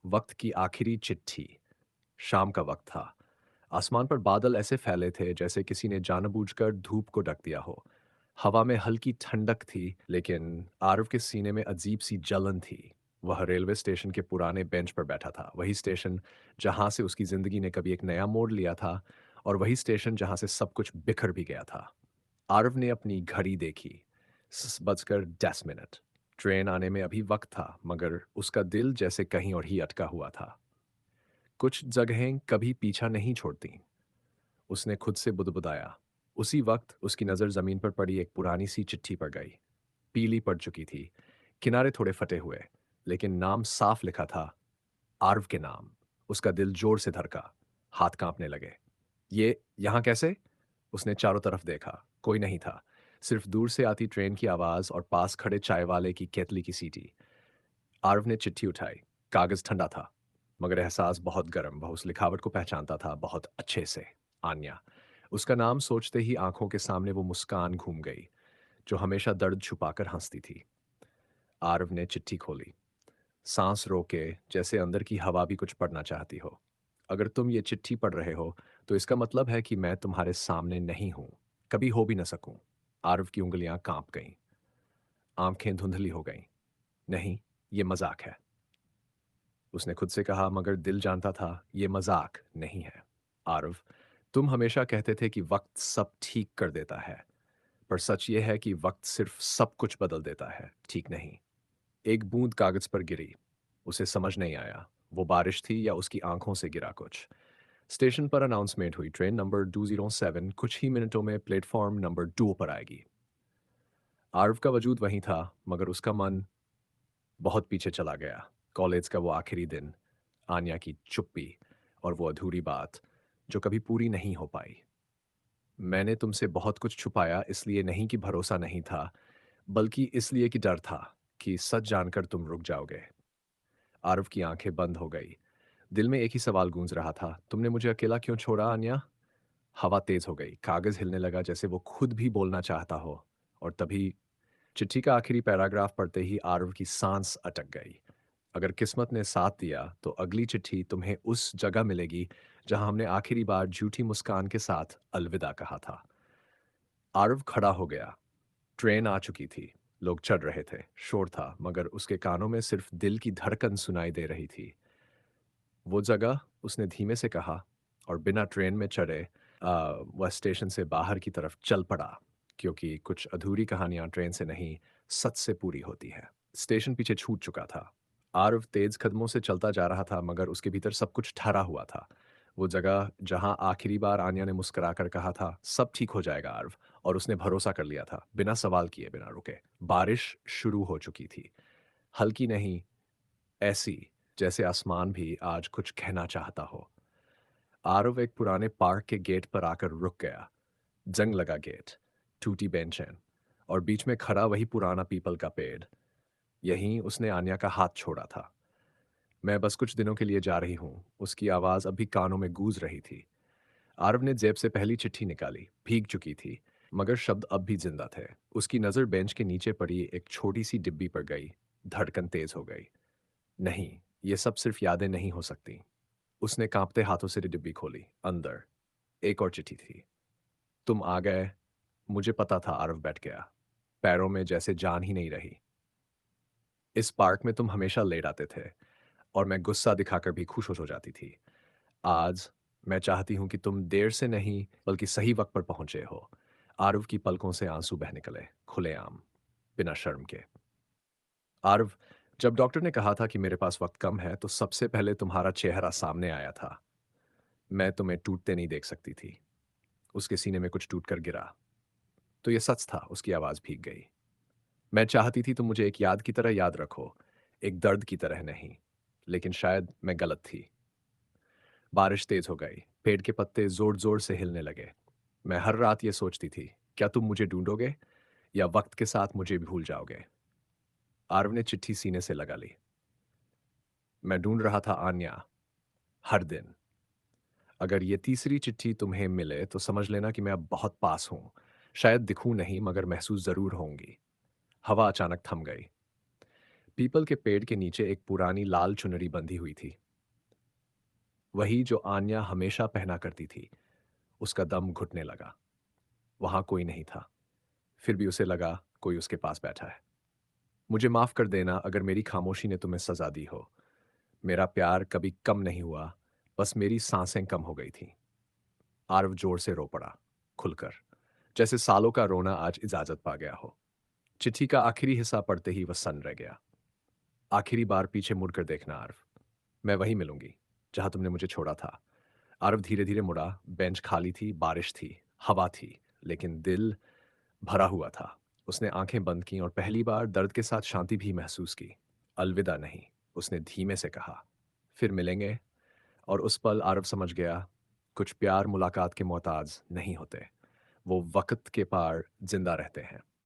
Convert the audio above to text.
वक्त की आखिरी चिट्ठी। शाम का वक्त था। आसमान पर बादल ऐसे फैले थे जैसे किसी ने जानबूझकर धूप को ढक दिया हो। हवा में हल्की ठंडक थी, लेकिन आरव के सीने में अजीब सी जलन थी। वह रेलवे स्टेशन के पुराने बेंच पर बैठा था, वही स्टेशन जहां से उसकी जिंदगी ने कभी एक नया मोड़ लिया था, और वही स्टेशन जहां से सब कुछ बिखर भी गया था। आरव ने अपनी घड़ी देखी। 10:10। ट्रेन आने में अभी वक्त था, मगर उसका दिल जैसे कहीं और ही अटका हुआ था। कुछ जगहें कभी पीछा नहीं छोड़ती, उसने खुद से बुदबुदाया। उसी वक्त उसकी नज़र ज़मीन पर पड़ी एक पुरानी सी चिट्ठी पर गई। पीली पड़ चुकी थी, किनारे थोड़े फटे हुए, लेकिन नाम साफ लिखा था, आर्व के नाम। उसका दिल जोर से धड़का, हाथ कांपने लगे। ये यहाँ कैसे? उसने चारों तरफ देखा, कोई नहीं था। सिर्फ दूर से आती ट्रेन की आवाज़ और पास खड़े चाय वाले की केतली की सीटी। आर्व ने चिट्ठी उठाई। कागज ठंडा था, मगर एहसास बहुत गर्म। वह उस लिखावट को पहचानता था बहुत अच्छे से। आन्या। उसका नाम सोचते ही आंखों के सामने वो मुस्कान घूम गई, जो हमेशा दर्द छुपाकर हंसती थी। आर्व ने चिट्ठी खोली, सांस रोके, जैसे अंदर की हवा भी कुछ पढ़ना चाहती हो। अगर तुम ये चिट्ठी पढ़ रहे हो, तो इसका मतलब है कि मैं तुम्हारे सामने नहीं हूं, कभी हो भी न सकूं। आर्व की उंगलियां कांप गईं, आंखें धुंधली हो गईं। नहीं, ये मजाक है, उसने खुद से कहा, मगर दिल जानता था ये मजाक नहीं है। आरव, तुम हमेशा कहते थे कि वक्त सब ठीक कर देता है, पर सच ये है कि वक्त सिर्फ सब कुछ बदल देता है, ठीक नहीं। एक बूंद कागज पर गिरी। उसे समझ नहीं आया, वो बारिश थी या उसकी आंखों से गिरा कुछ। स्टेशन पर अनाउंसमेंट हुई, ट्रेन नंबर 207 कुछ ही मिनटों में प्लेटफॉर्म नंबर 2 पर आएगी। आरव का वजूद वहीं था, मगर उसका मन बहुत पीछे चला गया। कॉलेज का वो आखिरी दिन, आन्या की चुप्पी, और वो अधूरी बात जो कभी पूरी नहीं हो पाई। मैंने तुमसे बहुत कुछ छुपाया, इसलिए नहीं कि भरोसा नहीं था, बल्कि इसलिए कि डर था कि सच जानकर तुम रुक जाओगे। आरव की आंखें बंद हो गई। दिल में एक ही सवाल गूंज रहा था, तुमने मुझे अकेला क्यों छोड़ा आन्या? हवा तेज हो गई, कागज हिलने लगा जैसे वो खुद भी बोलना चाहता हो। और तभी चिट्ठी का आखिरी पैराग्राफ पढ़ते ही आरव की सांस अटक गई। अगर किस्मत ने साथ दिया, तो अगली चिट्ठी तुम्हें उस जगह मिलेगी जहां हमने आखिरी बार झूठी मुस्कान के साथ अलविदा कहा था। आरव खड़ा हो गया। ट्रेन आ चुकी थी, लोग चढ़ रहे थे, शोर था, मगर उसके कानों में सिर्फ दिल की धड़कन सुनाई दे रही थी। वो जगह, उसने धीमे से कहा, और बिना ट्रेन में चढ़े वह स्टेशन से बाहर की तरफ चल पड़ा, क्योंकि कुछ अधूरी कहानियां ट्रेन से नहीं, सच से पूरी होती है। स्टेशन पीछे छूट चुका था। आरव तेज कदमों से चलता जा रहा था, मगर उसके भीतर सब कुछ ठहरा हुआ था। वो जगह जहां आखिरी बार आन्या ने मुस्कुराकर कहा था, सब ठीक हो जाएगा आरव, और उसने भरोसा कर लिया था, बिना सवाल किए, बिना रुके। बारिश शुरू हो चुकी थी, हल्की नहीं, ऐसी जैसे आसमान भी आज कुछ कहना चाहता हो। आरव एक पुराने पार्क के गेट पर आकर रुक गया। जंग लगा गेट, टूटी बेंचें, और बीच में खड़ा वही पुराना पीपल का पेड़। यहीं उसने आन्या का हाथ छोड़ा था। मैं बस कुछ दिनों के लिए जा रही हूँ, उसकी आवाज़ अभी कानों में गूंज रही थी। आरव ने जेब से पहली चिट्ठी निकाली, भीग चुकी थी, मगर शब्द अब भी जिंदा थे। उसकी नज़र बेंच के नीचे पड़ी एक छोटी सी डिब्बी पर गई। धड़कन तेज हो गई। नहीं, ये सब सिर्फ यादें नहीं हो सकती। उसने कांपते हाथों से डिब्बी खोली। अंदर एक और चिट्ठी थी। तुम आ गए, मुझे पता था। आरव बैठ गया, पैरों में जैसे जान ही नहीं रही। इस पार्क में तुम हमेशा लेट आते थे, और मैं गुस्सा दिखाकर भी खुश हो जाती थी। आज मैं चाहती हूं कि तुम देर से नहीं, बल्कि सही वक्त पर पहुंचे हो। आरव की पलकों से आंसू बहने निकले, खुलेआम, बिना शर्म के। आरव, जब डॉक्टर ने कहा था कि मेरे पास वक्त कम है, तो सबसे पहले तुम्हारा चेहरा सामने आया था। मैं तुम्हें टूटते नहीं देख सकती थी। उसके सीने में कुछ टूट कर गिरा। तो ये सच था, उसकी आवाज भीग गई। मैं चाहती थी तुम मुझे एक याद की तरह याद रखो, एक दर्द की तरह नहीं। लेकिन शायद मैं गलत थी। बारिश तेज हो गई, पेड़ के पत्ते जोर जोर से हिलने लगे। मैं हर रात ये सोचती थी, क्या तुम मुझे ढूंढोगे, या वक्त के साथ मुझे भी भूल जाओगे? आरव ने चिट्ठी सीने से लगा ली। मैं ढूंढ रहा था आन्या, हर दिन। अगर ये तीसरी चिट्ठी तुम्हें मिले, तो समझ लेना कि मैं अब बहुत पास हूं। शायद दिखूं नहीं, मगर महसूस जरूर होंगी। हवा अचानक थम गई। पीपल के पेड़ के नीचे एक पुरानी लाल चुनरी बंधी हुई थी, वही जो आन्या हमेशा पहना करती थी। उसका दम घुटने लगा। वहां कोई नहीं था, फिर भी उसे लगा कोई उसके पास बैठा है। मुझे माफ कर देना अगर मेरी खामोशी ने तुम्हें सजा दी हो। मेरा प्यार कभी कम नहीं हुआ, बस मेरी सांसें कम हो गई थीं। आरव जोर से रो पड़ा, खुलकर, जैसे सालों का रोना आज इजाजत पा गया हो। चिट्ठी का आखिरी हिस्सा पढ़ते ही वह सन्न रह गया। आखिरी बार पीछे मुड़कर देखना आरव, मैं वहीं मिलूंगी जहां तुमने मुझे छोड़ा था। आरव धीरे धीरे मुड़ा। बेंच खाली थी, बारिश थी, हवा थी, लेकिन दिल भरा हुआ था। उसने आंखें बंद की और पहली बार दर्द के साथ शांति भी महसूस की। अलविदा नहीं, उसने धीमे से कहा, फिर मिलेंगे। और उस पल आरव समझ गया, कुछ प्यार मुलाकात के मोहताज नहीं होते, वो वक्त के पार जिंदा रहते हैं।